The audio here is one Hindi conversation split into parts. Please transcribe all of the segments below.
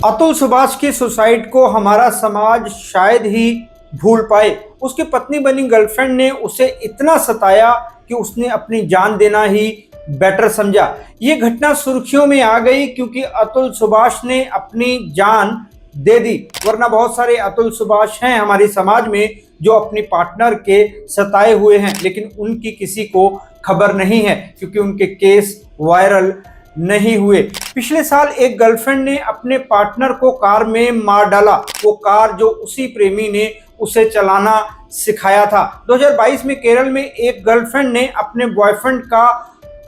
अतुल सुभाष की सुसाइड को हमारा समाज शायद ही भूल पाए। उसकी पत्नी बनी गर्लफ्रेंड ने उसे इतना सताया कि उसने अपनी जान देना ही बेटर समझा। ये घटना सुर्खियों में आ गई क्योंकि अतुल सुभाष ने अपनी जान दे दी, वरना बहुत सारे अतुल सुभाष हैं हमारे समाज में जो अपनी पार्टनर के सताए हुए हैं, लेकिन उनकी किसी को खबर नहीं है क्योंकि उनके केस वायरल नहीं हुए। पिछले साल एक गर्लफ्रेंड ने अपने पार्टनर को कार में मार डाला, वो कार जो उसी प्रेमी ने उसे चलाना सिखाया था। 2022 में केरल में एक गर्लफ्रेंड ने अपने बॉयफ्रेंड का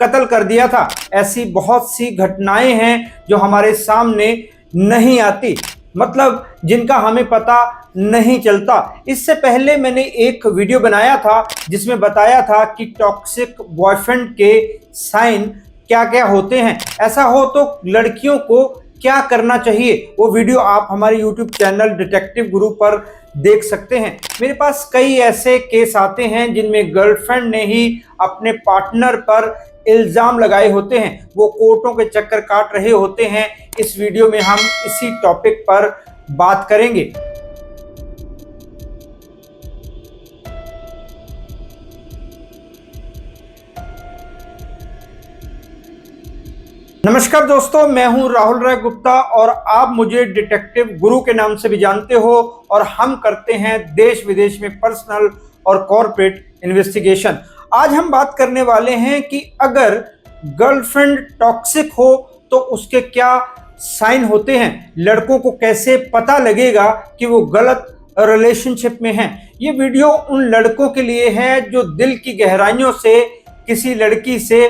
कत्ल कर दिया था। ऐसी बहुत सी घटनाएं हैं जो हमारे सामने नहीं आती, मतलब जिनका हमें पता नहीं चलता। इससे पहले मैंने एक वीडियो बनाया था जिसमें बताया था कि टॉक्सिक बॉयफ्रेंड के साइन क्या क्या होते हैं, ऐसा हो तो लड़कियों को क्या करना चाहिए। वो वीडियो आप हमारे YouTube चैनल डिटेक्टिव गुरु पर देख सकते हैं। मेरे पास कई ऐसे केस आते हैं जिनमें गर्लफ्रेंड ने ही अपने पार्टनर पर इल्ज़ाम लगाए होते हैं, वो कोर्टों के चक्कर काट रहे होते हैं। इस वीडियो में हम इसी टॉपिक पर बात करेंगे। नमस्कार दोस्तों, मैं हूं राहुल राय गुप्ता और आप मुझे डिटेक्टिव गुरु के नाम से भी जानते हो और हम करते हैं देश विदेश में पर्सनल और कॉर्पोरेट इन्वेस्टिगेशन। आज हम बात करने वाले हैं कि अगर गर्लफ्रेंड टॉक्सिक हो तो उसके क्या साइन होते हैं, लड़कों को कैसे पता लगेगा कि वो गलत रिलेशनशिप में हैं। ये वीडियो उन लड़कों के लिए है जो दिल की गहराइयों से किसी लड़की से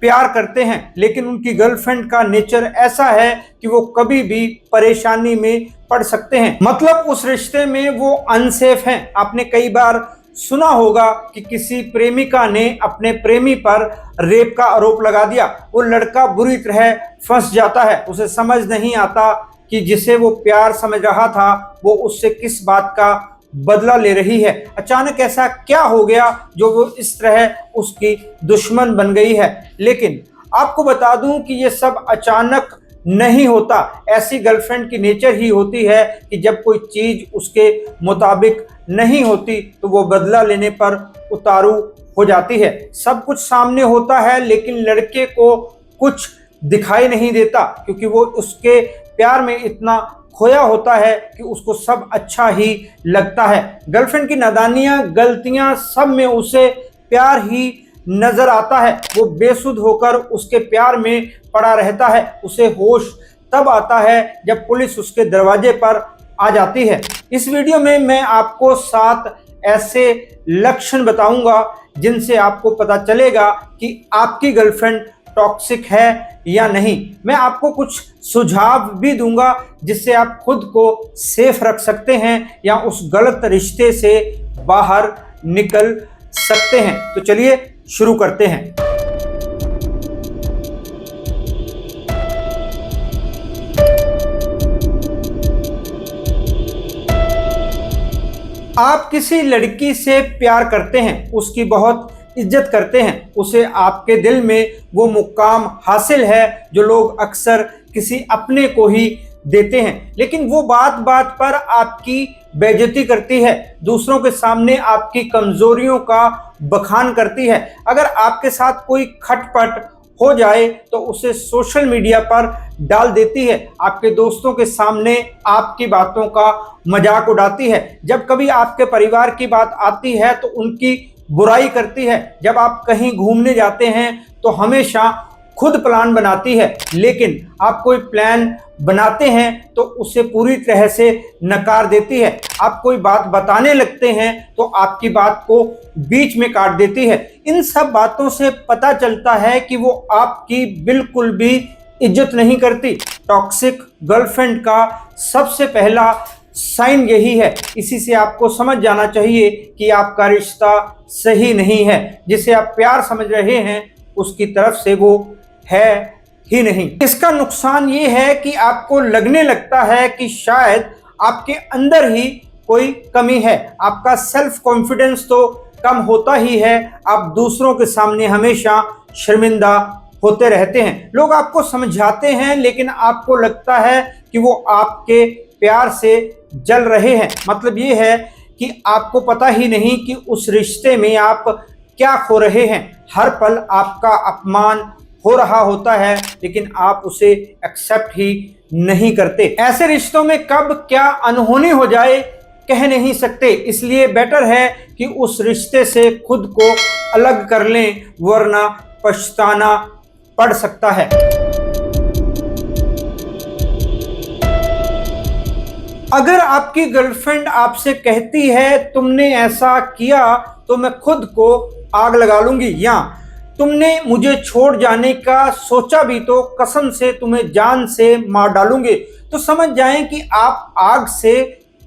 प्यार करते हैं, लेकिन उनकी गर्लफ्रेंड का नेचर ऐसा है कि वो कभी भी परेशानी में पड़ सकते हैं, मतलब उस रिश्ते में वो अनसेफ हैं। आपने कई बार सुना होगा कि किसी प्रेमिका ने अपने प्रेमी पर रेप का आरोप लगा दिया। वो लड़का बुरी तरह फंस जाता है, उसे समझ नहीं आता कि जिसे वो प्यार समझ रहा था वो उससे किस बात का बदला ले रही है। अचानक ऐसा क्या हो गया जो वो इस तरह उसकी दुश्मन बन गई है। लेकिन आपको बता दूं कि ये सब अचानक नहीं होता। ऐसी गर्लफ्रेंड की नेचर ही होती है कि जब कोई चीज उसके मुताबिक नहीं होती तो वो बदला लेने पर उतारू हो जाती है। सब कुछ सामने होता है लेकिन लड़के को कुछ दिखाई नहीं देता क्योंकि वो उसके प्यार में इतना खोया होता है कि उसको सब अच्छा ही लगता है। गर्लफ्रेंड की नादानियां, गलतियां, सब में उसे प्यार ही नजर आता है। वो बेसुध होकर उसके प्यार में पड़ा रहता है। उसे होश तब आता है जब पुलिस उसके दरवाजे पर आ जाती है। इस वीडियो में मैं आपको 7 ऐसे लक्षण बताऊंगा जिनसे आपको पता चलेगा कि आपकी गर्लफ्रेंड टॉक्सिक है या नहीं। मैं आपको कुछ सुझाव भी दूंगा जिससे आप खुद को सेफ रख सकते हैं या उस गलत रिश्ते से बाहर निकल सकते हैं। तो चलिए शुरू करते हैं। आप किसी लड़की से प्यार करते हैं, उसकी बहुत इज्जत करते हैं, उसे आपके दिल में वो मुकाम हासिल है जो लोग अक्सर किसी अपने को ही देते हैं, लेकिन वो बात बात पर आपकी बेइज्जती करती है, दूसरों के सामने आपकी कमजोरियों का बखान करती है। अगर आपके साथ कोई खटपट हो जाए तो उसे सोशल मीडिया पर डाल देती है, आपके दोस्तों के सामने आपकी बातों का मजाक उड़ाती है। जब कभी आपके परिवार की बात आती है तो उनकी बुराई करती है। जब आप कहीं घूमने जाते हैं तो हमेशा खुद प्लान बनाती है, लेकिन आप कोई प्लान बनाते हैं तो उसे पूरी तरह से नकार देती है। आप कोई बात बताने लगते हैं तो आपकी बात को बीच में काट देती है। इन सब बातों से पता चलता है कि वो आपकी बिल्कुल भी इज्जत नहीं करती। टॉक्सिक गर्लफ्रेंड का सबसे पहला साइन यही है। इसी से आपको समझ जाना चाहिए कि आपका रिश्ता सही नहीं है। जिसे आप प्यार समझ रहे हैं उसकी तरफ से वो है ही नहीं। इसका नुकसान ये है कि आपको लगने लगता है कि शायद आपके अंदर ही कोई कमी है। आपका सेल्फ कॉन्फिडेंस तो कम होता ही है, आप दूसरों के सामने हमेशा शर्मिंदा होते रहते हैं। लोग आपको समझाते हैं लेकिन आपको लगता है कि वो आपके प्यार से जल रहे हैं। मतलब ये है कि आपको पता ही नहीं कि उस रिश्ते में आप क्या खो रहे हैं। हर पल आपका अपमान हो रहा होता है लेकिन आप उसे एक्सेप्ट ही नहीं करते। ऐसे रिश्तों में कब क्या अनहोनी हो जाए कह नहीं सकते, इसलिए बेटर है कि उस रिश्ते से खुद को अलग कर लें, वरना पछताना पड़ सकता है। अगर आपकी गर्लफ्रेंड आपसे कहती है तुमने ऐसा किया तो मैं खुद को आग लगा लूंगी, या तुमने मुझे छोड़ जाने का सोचा भी तो कसम से तुम्हें जान से मार डालूंगी, तो समझ जाएं कि आप आग से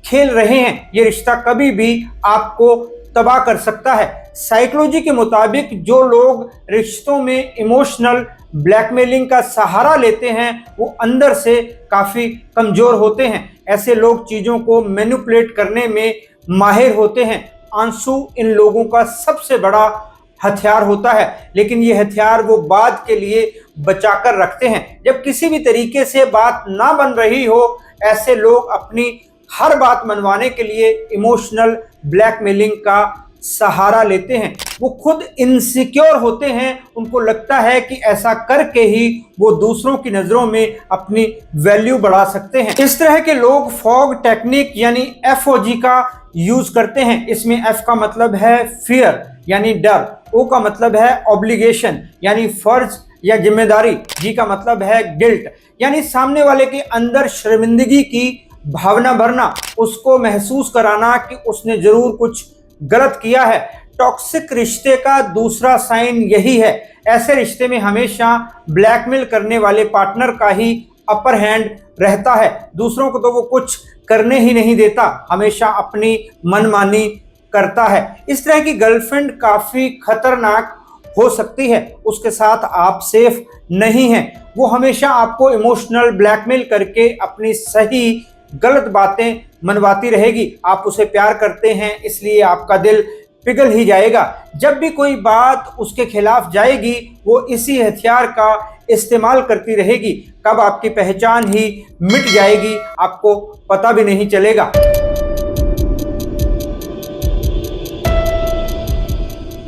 खेल रहे हैं। ये रिश्ता कभी भी आपको तबाह कर सकता है। साइकोलॉजी के मुताबिक जो लोग रिश्तों में इमोशनल ब्लैकमेलिंग का सहारा लेते हैं वो अंदर से काफ़ी कमज़ोर होते हैं। ऐसे लोग चीज़ों को मैनिपुलेट करने में माहिर होते हैं। आंसू इन लोगों का सबसे बड़ा हथियार होता है, लेकिन ये हथियार वो बाद के लिए बचा कर रखते हैं। जब किसी भी तरीके से बात ना बन रही हो, ऐसे लोग अपनी हर बात मनवाने के लिए इमोशनल ब्लैकमेलिंग का सहारा लेते हैं। वो खुद इनसिक्योर होते हैं, उनको लगता है कि ऐसा करके ही वो दूसरों की नज़रों में अपनी वैल्यू बढ़ा सकते हैं। इस तरह के लोग फॉग टेक्निक यानी FOG का यूज करते हैं। इसमें F का मतलब है फियर यानी डर, O का मतलब है ऑब्लिगेशन यानी फर्ज या जिम्मेदारी, G का मतलब है गिल्ट यानी सामने वाले के अंदर शर्मिंदगी की भावना भरना, उसको महसूस कराना कि उसने जरूर कुछ गलत किया है। टॉक्सिक रिश्ते का दूसरा साइन यही है। ऐसे रिश्ते में हमेशा ब्लैकमेल करने वाले पार्टनर का ही अपर हैंड रहता है। दूसरों को तो वो कुछ करने ही नहीं देता, हमेशा अपनी मनमानी करता है। इस तरह की गर्लफ्रेंड काफ़ी खतरनाक हो सकती है। उसके साथ आप सेफ नहीं हैं। वो हमेशा आपको इमोशनल ब्लैकमेल करके अपनी सही गलत बातें मनवाती रहेगी। आप उसे प्यार करते हैं इसलिए आपका दिल पिघल ही जाएगा। जब भी कोई बात उसके खिलाफ जाएगी वो इसी हथियार का इस्तेमाल करती रहेगी। कब आपकी पहचान ही मिट जाएगी आपको पता भी नहीं चलेगा।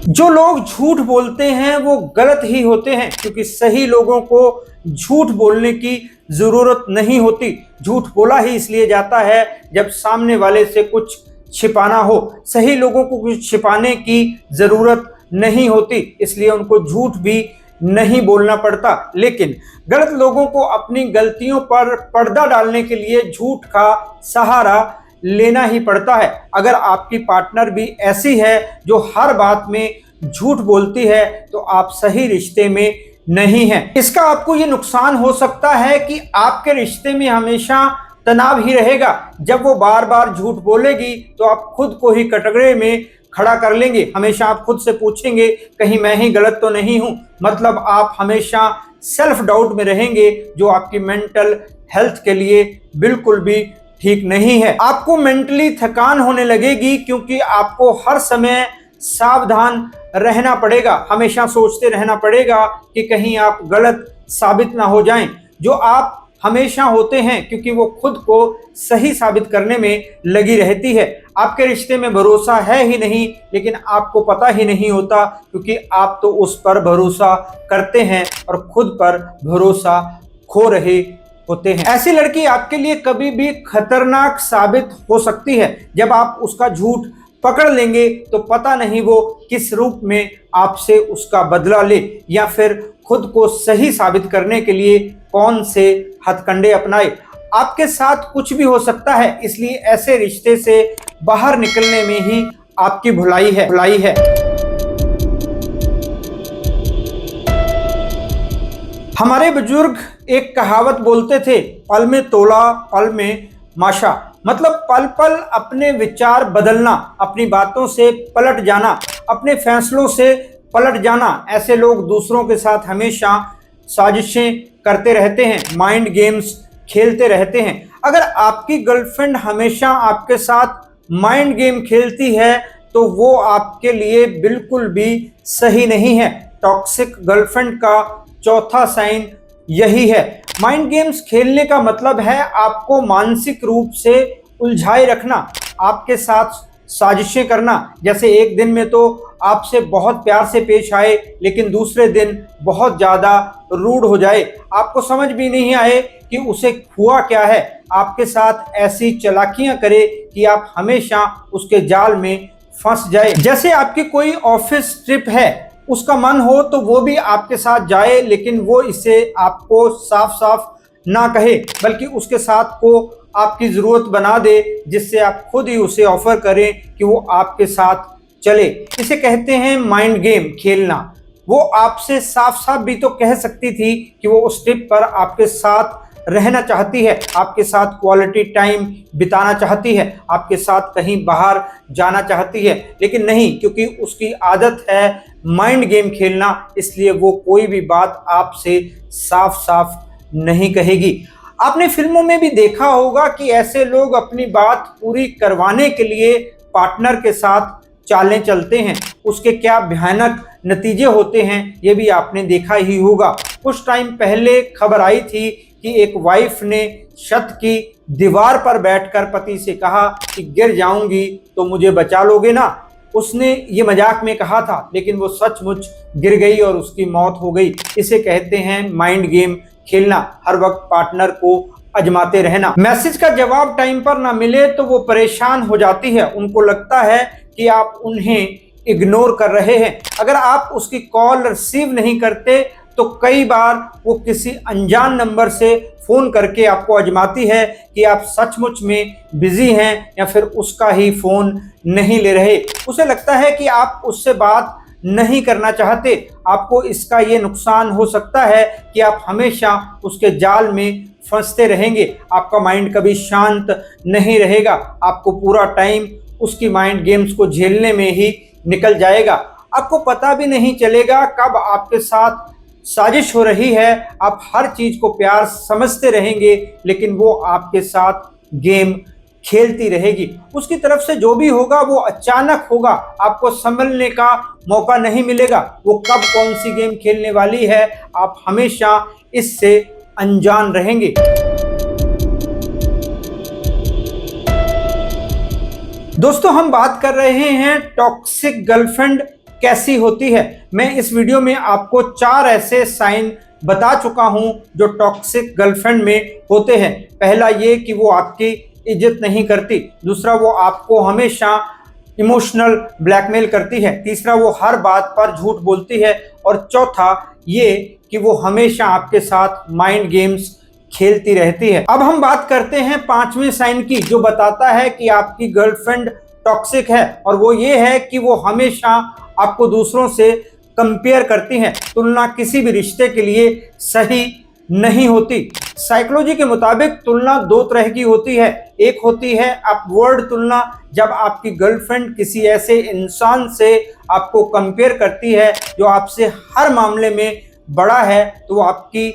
जो लोग झूठ बोलते हैं वो गलत ही होते हैं, क्योंकि सही लोगों को झूठ बोलने की जरूरत नहीं होती। झूठ बोला ही इसलिए जाता है जब सामने वाले से कुछ छिपाना हो। सही लोगों को कुछ छिपाने की जरूरत नहीं होती, इसलिए उनको झूठ भी नहीं बोलना पड़ता। लेकिन गलत लोगों को अपनी गलतियों पर पर्दा डालने के लिए झूठ का सहारा लेना ही पड़ता है। अगर आपकी पार्टनर भी ऐसी है जो हर बात में झूठ बोलती है तो आप सही रिश्ते में नहीं हैं। इसका आपको ये नुकसान हो सकता है कि आपके रिश्ते में हमेशा तनाव ही रहेगा। जब वो बार बार झूठ बोलेगी तो आप खुद को ही कटघरे में खड़ा कर लेंगे। हमेशा आप खुद से पूछेंगे कहीं मैं ही गलत तो नहीं हूँ। मतलब आप हमेशा सेल्फ डाउट में रहेंगे, जो आपकी मेंटल हेल्थ के लिए बिल्कुल भी ठीक नहीं है। आपको मेंटली थकान होने लगेगी क्योंकि आपको हर समय सावधान रहना पड़ेगा। हमेशा सोचते रहना पड़ेगा कि कहीं आप गलत साबित ना हो जाएं, जो आप हमेशा होते हैं, क्योंकि वो खुद को सही साबित करने में लगी रहती है। आपके रिश्ते में भरोसा है ही नहीं, लेकिन आपको पता ही नहीं होता, क्योंकि आप तो उस पर भरोसा करते हैं और खुद पर भरोसा खो रहे होते हैं। ऐसी लड़की आपके लिए कभी भी खतरनाक साबित हो सकती है। जब आप उसका झूठ पकड़ लेंगे तो पता नहीं वो किस रूप में आपसे उसका बदला ले, या फिर खुद को सही साबित करने के लिए कौन से हथकंडे अपनाए। आपके साथ कुछ भी हो सकता है, इसलिए ऐसे रिश्ते से बाहर निकलने में ही आपकी भलाई है। हमारे बुजुर्ग एक कहावत बोलते थे, पल में तोला पल में माशा। मतलब पल पल अपने विचार बदलना, अपनी बातों से पलट जाना, अपने फैसलों से पलट जाना। ऐसे लोग दूसरों के साथ हमेशा साजिशें करते रहते हैं, माइंड गेम्स खेलते रहते हैं। अगर आपकी गर्लफ्रेंड हमेशा आपके साथ माइंड गेम खेलती है तो वो आपके लिए बिल्कुल भी सही नहीं है। टॉक्सिक गर्लफ्रेंड का चौथा साइन यही है। माइंड गेम्स खेलने का मतलब है आपको मानसिक रूप से उलझाए रखना, आपके साथ साजिशें करना। जैसे एक दिन में तो आपसे बहुत प्यार से पेश आए, लेकिन दूसरे दिन बहुत ज़्यादा रूड हो जाए, आपको समझ भी नहीं आए कि उसे हुआ क्या है, आपके साथ ऐसी चालाकियां करे कि आप हमेशा उसके जाल में फंस जाए। जैसे आपकी कोई ऑफिस ट्रिप है, उसका मन हो तो वो भी आपके साथ जाए, लेकिन वो इसे आपको साफ साफ ना कहे, बल्कि उसके साथ को आपकी ज़रूरत बना दे, जिससे आप खुद ही उसे ऑफर करें कि वो आपके साथ चले। इसे कहते हैं माइंड गेम खेलना। वो आपसे साफ साफ भी तो कह सकती थी कि वो उस ट्रिप पर आपके साथ रहना चाहती है, आपके साथ क्वालिटी टाइम बिताना चाहती है, आपके साथ कहीं बाहर जाना चाहती है, लेकिन नहीं, क्योंकि उसकी आदत है माइंड गेम खेलना, इसलिए वो कोई भी बात आपसे साफ साफ नहीं कहेगी। आपने फिल्मों में भी देखा होगा कि ऐसे लोग अपनी बात पूरी करवाने के लिए पार्टनर के साथ चालें चलते हैं। उसके क्या भयानक नतीजे होते हैं ये भी आपने देखा ही होगा। कुछ टाइम पहले खबर आई थी कि एक वाइफ ने छत की दीवार पर बैठकर पति से कहा कि गिर जाऊंगी तो मुझे बचा लोगे ना। उसने ये मजाक में कहा था, लेकिन वो सचमुच गिर गई और उसकी मौत हो गई। इसे कहते हैं माइंड गेम खेलना, हर वक्त पार्टनर को आजमाते रहना। मैसेज का जवाब टाइम पर ना मिले तो वो परेशान हो जाती है, उनको लगता है कि आप उन्हें इग्नोर कर रहे हैं। अगर आप उसकी कॉल रिसीव नहीं करते तो कई बार वो किसी अनजान नंबर से फ़ोन करके आपको आजमाती है कि आप सचमुच में बिजी हैं या फिर उसका ही फ़ोन नहीं ले रहे। उसे लगता है कि आप उससे बात नहीं करना चाहते। आपको इसका ये नुकसान हो सकता है कि आप हमेशा उसके जाल में फंसते रहेंगे, आपका माइंड कभी शांत नहीं रहेगा, आपको पूरा टाइम उसकी माइंड गेम्स को झेलने में ही निकल जाएगा। आपको पता भी नहीं चलेगा कब आपके साथ साजिश हो रही है। आप हर चीज़ को प्यार समझते रहेंगे, लेकिन वो आपके साथ गेम खेलती रहेगी। उसकी तरफ से जो भी होगा वो अचानक होगा, आपको संभलने का मौका नहीं मिलेगा। वो कब कौन सी गेम खेलने वाली है आप हमेशा इससे अनजान रहेंगे। दोस्तों, हम बात कर रहे हैं टॉक्सिक गर्लफ्रेंड कैसी होती है। मैं इस वीडियो में आपको 4 ऐसे साइन बता चुका हूं जो टॉक्सिक गर्लफ्रेंड में होते हैं। पहला ये कि वो आपकी इज्जत नहीं करती। दूसरा, वो आपको हमेशा इमोशनल ब्लैकमेल करती है। तीसरा, वो हर बात पर झूठ बोलती है। और चौथा ये कि वो हमेशा आपके साथ माइंड गेम्स खेलती रहती है। अब हम बात करते हैं 5वें साइन की, जो बताता है कि आपकी गर्लफ्रेंड टॉक्सिक है, और वो ये है कि वो हमेशा आपको दूसरों से कंपेयर करती हैं। तुलना किसी भी रिश्ते के लिए सही नहीं होती। साइकोलॉजी के मुताबिक तुलना 2 तरह की होती है। एक होती है अपवर्ड तुलना, जब आपकी गर्लफ्रेंड किसी ऐसे इंसान से आपको कंपेयर करती है जो आपसे हर मामले में बड़ा है, तो वो आपकी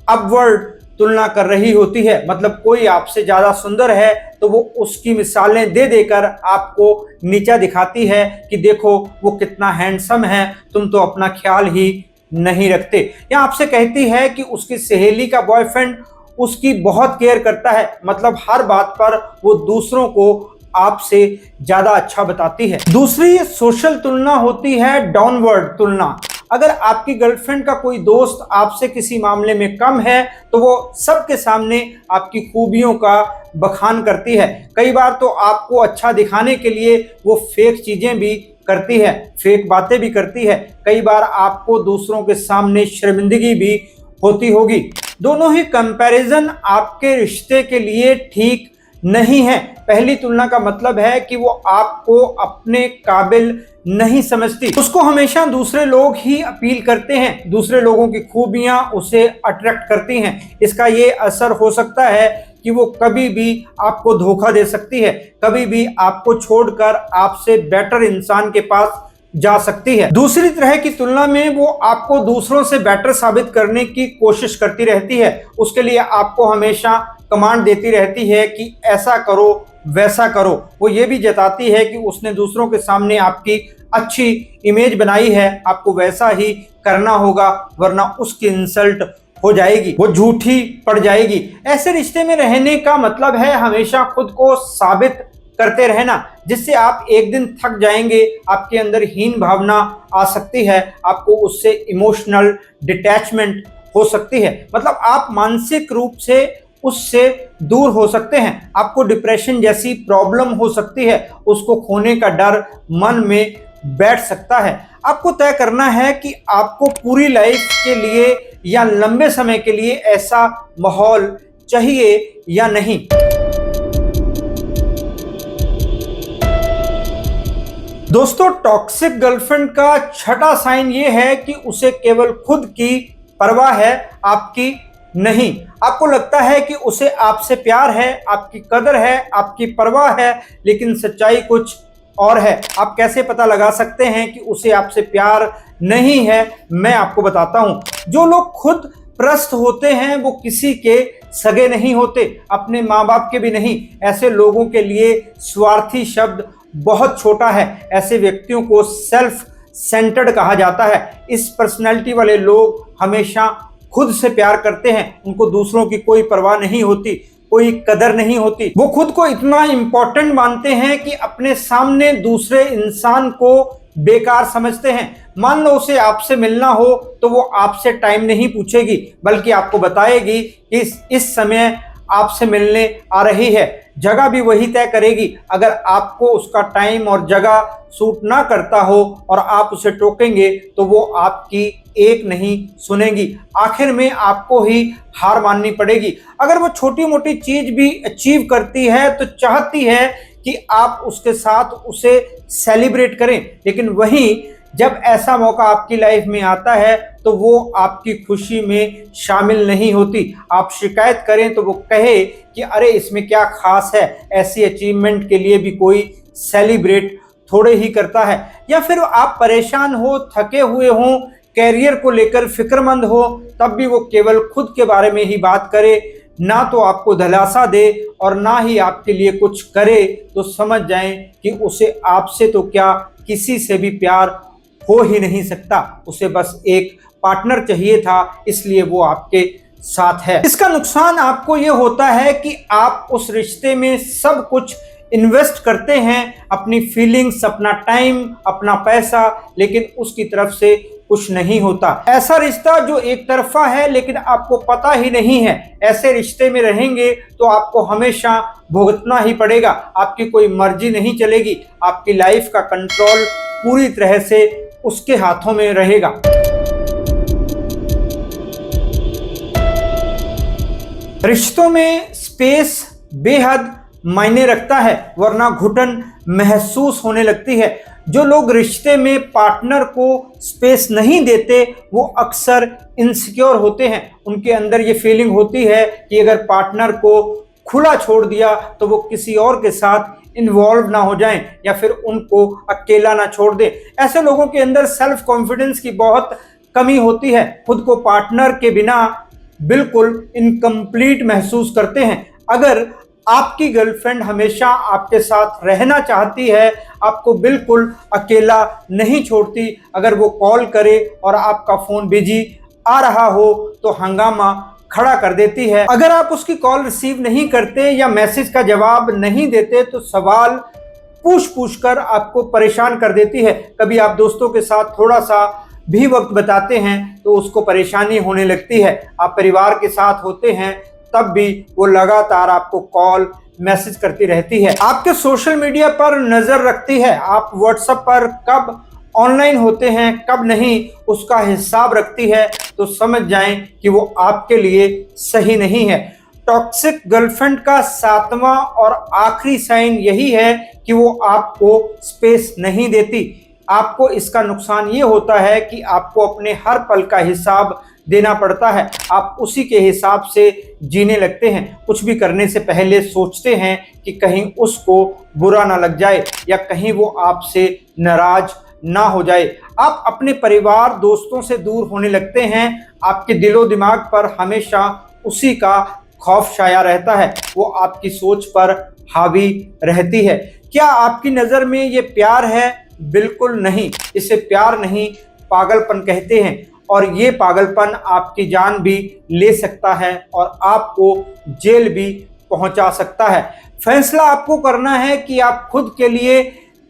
अपवर्ड तुलना कर रही होती है। मतलब कोई आपसे ज़्यादा सुंदर है तो वो उसकी मिसालें दे देकर आपको नीचा दिखाती है कि देखो वो कितना हैंडसम है, तुम तो अपना ख्याल ही नहीं रखते। या आपसे कहती है कि उसकी सहेली का बॉयफ्रेंड उसकी बहुत केयर करता है, मतलब हर बात पर वो दूसरों को आपसे ज़्यादा अच्छा बताती है। दूसरी सोशल तुलना होती है डाउनवर्ड तुलना। अगर आपकी गर्लफ्रेंड का कोई दोस्त आपसे किसी मामले में कम है तो वो सबके सामने आपकी खूबियों का बखान करती है। कई बार तो आपको अच्छा दिखाने के लिए वो फेक चीज़ें भी करती है, फेक बातें भी करती है। कई बार आपको दूसरों के सामने शर्मिंदगी भी होती होगी। दोनों ही कंपैरिजन आपके रिश्ते के लिए ठीक नहीं है। पहली तुलना का मतलब है कि वो आपको अपने काबिल नहीं समझती, उसको हमेशा दूसरे लोग ही अपील करते हैं, दूसरे लोगों की खूबियां उसे अट्रैक्ट करती हैं। इसका ये असर हो सकता है कि वो कभी भी आपको धोखा दे सकती है, कभी भी आपको छोड़कर आपसे बेटर इंसान के पास जा सकती है। दूसरी तरह की तुलना में वो आपको दूसरों से बेटर साबित करने की कोशिश करती रहती है। उसके लिए आपको हमेशा कमांड देती रहती है कि ऐसा करो वैसा करो। वो ये भी जताती है कि उसने दूसरों के सामने आपकी अच्छी इमेज बनाई है आपको वैसा ही करना होगा, वरना उसकी इंसल्ट हो जाएगी, वो झूठी पड़ जाएगी। ऐसे रिश्ते में रहने का मतलब है हमेशा खुद को साबित करते रहना, जिससे आप एक दिन थक जाएंगे, आपके अंदर हीन भावना आ सकती है, आपको उससे इमोशनल डिटैचमेंट हो सकती है, मतलब आप मानसिक रूप से उससे दूर हो सकते हैं, आपको डिप्रेशन जैसी प्रॉब्लम हो सकती है, उसको खोने का डर मन में बैठ सकता है। आपको तय करना है कि आपको पूरी लाइफ के लिए या लंबे समय के लिए ऐसा माहौल चाहिए या नहीं। दोस्तों, टॉक्सिक गर्लफ्रेंड का छठा साइन ये है कि उसे केवल खुद की परवाह है, आपकी नहीं। आपको लगता है कि उसे आपसे प्यार है, आपकी कदर है, आपकी परवाह है, लेकिन सच्चाई कुछ और है। आप कैसे पता लगा सकते हैं कि उसे आपसे प्यार नहीं है? मैं आपको बताता हूं। जो लोग खुद प्रस्त होते हैं वो किसी के सगे नहीं होते, अपने माँ बाप के भी नहीं। ऐसे लोगों के लिए स्वार्थी शब्द बहुत छोटा है। ऐसे व्यक्तियों को सेल्फ सेंटर्ड कहा जाता है। इस पर्सनैलिटी वाले लोग हमेशा खुद से प्यार करते हैं, उनको दूसरों की कोई परवाह नहीं होती, कोई कदर नहीं होती। वो खुद को इतना इंपॉर्टेंट मानते हैं कि अपने सामने दूसरे इंसान को बेकार समझते हैं। मान लो उसे आपसे मिलना हो तो वो आपसे टाइम नहीं पूछेगी, बल्कि आपको बताएगी कि इस समय आपसे मिलने आ रही है। जगह भी वही तय करेगी। अगर आपको उसका टाइम और जगह सूट ना करता हो और आप उसे टोकेंगे तो वो आपकी एक नहीं सुनेगी। आखिर में आपको ही हार माननी पड़ेगी। अगर वो छोटी मोटी चीज भी अचीव करती है तो चाहती है कि आप उसके साथ उसे सेलिब्रेट करें, लेकिन वहीं जब ऐसा मौका आपकी लाइफ में आता है तो वो आपकी खुशी में शामिल नहीं होती। आप शिकायत करें तो वो कहे कि अरे इसमें क्या खास है, ऐसी अचीवमेंट के लिए भी कोई सेलिब्रेट थोड़े ही करता है। या फिर आप परेशान हो, थके हुए हो, कैरियर को लेकर फिक्रमंद हो, तब भी वो केवल खुद के बारे में ही बात करे, ना तो आपको दिलासा दे और ना ही आपके लिए कुछ करे, तो समझ जाएं कि उसे आपसे तो क्या किसी से भी प्यार हो ही नहीं सकता। उसे बस एक पार्टनर चाहिए था, इसलिए वो आपके साथ है। इसका नुकसान आपको ये होता है कि आप उस रिश्ते में सब कुछ इन्वेस्ट करते हैं, अपनी फीलिंग्स, अपना टाइम, अपना पैसा, लेकिन उसकी तरफ से कुछ नहीं होता। ऐसा रिश्ता जो एक तरफा है लेकिन आपको पता ही नहीं है। ऐसे रिश्ते में रहेंगे तो आपको हमेशा भुगतना ही पड़ेगा, आपकी कोई मर्जी नहीं चलेगी, आपकी लाइफ का कंट्रोल पूरी तरह से उसके हाथों में रहेगा। रिश्तों में स्पेस बेहद मायने रखता है, वरना घुटन महसूस होने लगती है। जो लोग रिश्ते में पार्टनर को स्पेस नहीं देते वो अक्सर इनसिक्योर होते हैं। उनके अंदर ये फीलिंग होती है कि अगर पार्टनर को खुला छोड़ दिया तो वो किसी और के साथ इन्वॉल्व ना हो जाएं या फिर उनको अकेला ना छोड़ दें। ऐसे लोगों के अंदर सेल्फ कॉन्फिडेंस की बहुत कमी होती है, खुद को पार्टनर के बिना बिल्कुल इनकम्प्लीट महसूस करते हैं। अगर आपकी गर्लफ्रेंड हमेशा आपके साथ रहना चाहती है, आपको बिल्कुल अकेला नहीं छोड़ती, अगर वो कॉल करे और आपका फ़ोन बिजी आ रहा हो तो हंगामा खड़ा कर देती है। अगर आप उसकी कॉल रिसीव नहीं करते या मैसेज का जवाब नहीं देते तो सवाल पूछ कर आपको परेशान कर देती है। कभी आप दोस्तों के साथ थोड़ा सा भी वक्त बिताते हैं तो उसको परेशानी होने लगती है। आप परिवार के साथ होते हैं तब भी वो लगातार आपको कॉल मैसेज करती रहती है, आपके सोशल मीडिया पर नज़र रखती है, आप व्हाट्सएप पर कब ऑनलाइन होते हैं कब नहीं उसका हिसाब रखती है। तो समझ जाएं कि वो आपके लिए सही नहीं है। टॉक्सिक गर्लफ्रेंड का सातवां और आखिरी साइन यही है कि वो आपको स्पेस नहीं देती। आपको इसका नुकसान ये होता है कि आपको अपने हर पल का हिसाब देना पड़ता है। आप उसी के हिसाब से जीने लगते हैं। कुछ भी करने से पहले सोचते हैं कि कहीं उसको बुरा ना लग जाए या कहीं वो आपसे नाराज ना हो जाए। आप अपने परिवार दोस्तों से दूर होने लगते हैं। आपके दिलो दिमाग पर हमेशा उसी का खौफ छाया रहता है, वो आपकी सोच पर हावी रहती है। क्या आपकी नज़र में ये प्यार है बिल्कुल नहीं, इसे प्यार नहीं पागलपन कहते हैं और ये पागलपन आपकी जान भी ले सकता है और आपको जेल भी पहुंचा सकता है। फैसला आपको करना है कि आप खुद के लिए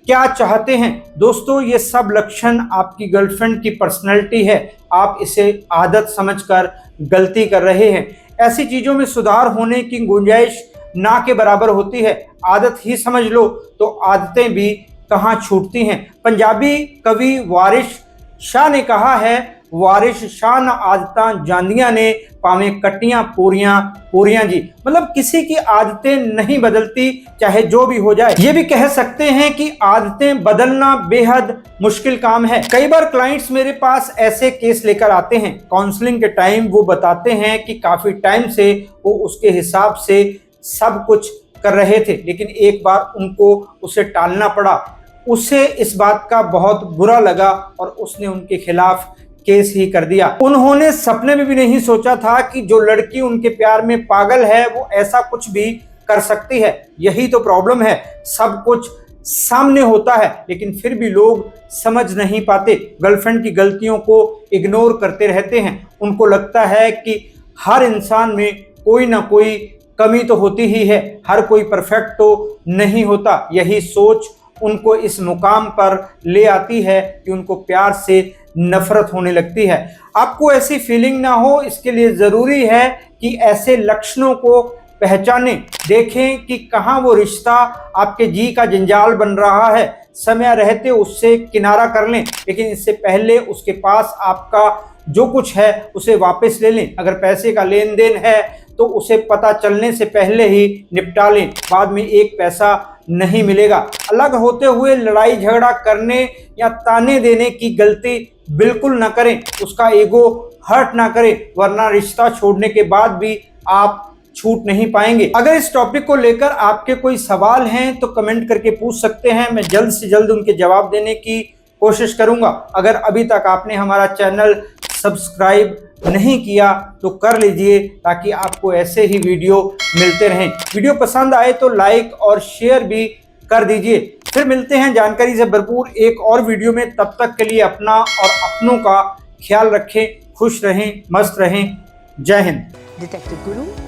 क्या चाहते हैं। दोस्तों, ये सब लक्षण आपकी गर्लफ्रेंड की पर्सनैलिटी है, आप इसे आदत समझकर गलती कर रहे हैं। ऐसी चीज़ों में सुधार होने की गुंजाइश ना के बराबर होती है। आदत ही समझ लो तो आदतें भी कहाँ छूटती हैं। पंजाबी कवि वारिस शाह ने कहा है, वारिस शाह न आदतां जांदियां ने भावें कट्टियां पूरियां पूरियां जी। मतलब किसी की आदतें नहीं बदलती, चाहे जो भी हो जाए। ये भी कह सकते हैं कि आदतें बदलना बेहद मुश्किल काम है। कई बार क्लाइंट्स मेरे पास ऐसे केस लेकर आते हैं, काउंसलिंग के टाइम वो बताते हैं कि काफी टाइम से वो उसके हिसाब से सब कुछ कर रहे थे, लेकिन एक बार उनको उसे टालना पड़ा। उसे इस बात का बहुत बुरा लगा और उसने उनके खिलाफ केस ही कर दिया। उन्होंने सपने में भी नहीं सोचा था कि जो लड़की उनके प्यार में पागल है वो ऐसा कुछ भी कर सकती है। यही तो प्रॉब्लम है, सब कुछ सामने होता है लेकिन फिर भी लोग समझ नहीं पाते, गर्लफ्रेंड की गलतियों को इग्नोर करते रहते हैं। उनको लगता है कि हर इंसान में कोई ना कोई कमी तो होती ही है, हर कोई परफेक्ट तो नहीं होता। यही सोच उनको इस मुकाम पर ले आती है कि उनको प्यार से नफरत होने लगती है। आपको ऐसी फीलिंग ना हो, इसके लिए ज़रूरी है कि ऐसे लक्षणों को पहचानें, देखें कि कहाँ वो रिश्ता आपके जी का जंजाल बन रहा है। समय रहते उससे किनारा कर लें, लेकिन इससे पहले उसके पास आपका जो कुछ है उसे वापस ले लें। अगर पैसे का लेन देन है तो उसे पता चलने से पहले ही निपटा लें, बाद में एक पैसा नहीं मिलेगा। अलग होते हुए लड़ाई झगड़ा करने या ताने देने की गलती बिल्कुल ना करें, उसका ईगो हर्ट ना करें, वरना रिश्ता छोड़ने के बाद भी आप छूट नहीं पाएंगे। अगर इस टॉपिक को लेकर आपके कोई सवाल हैं तो कमेंट करके पूछ सकते हैं, मैं जल्द से जल्द उनके जवाब देने की कोशिश करूंगा। अगर अभी तक आपने हमारा चैनल सब्सक्राइब नहीं किया तो कर लीजिए ताकि आपको ऐसे ही वीडियो मिलते रहें। वीडियो पसंद आए तो लाइक और शेयर भी कर दीजिए। फिर मिलते हैं जानकारी से भरपूर एक और वीडियो में, तब तक के लिए अपना और अपनों का ख्याल रखें, खुश रहें, मस्त रहें। जय हिंद। डिटेक्टिव गुरु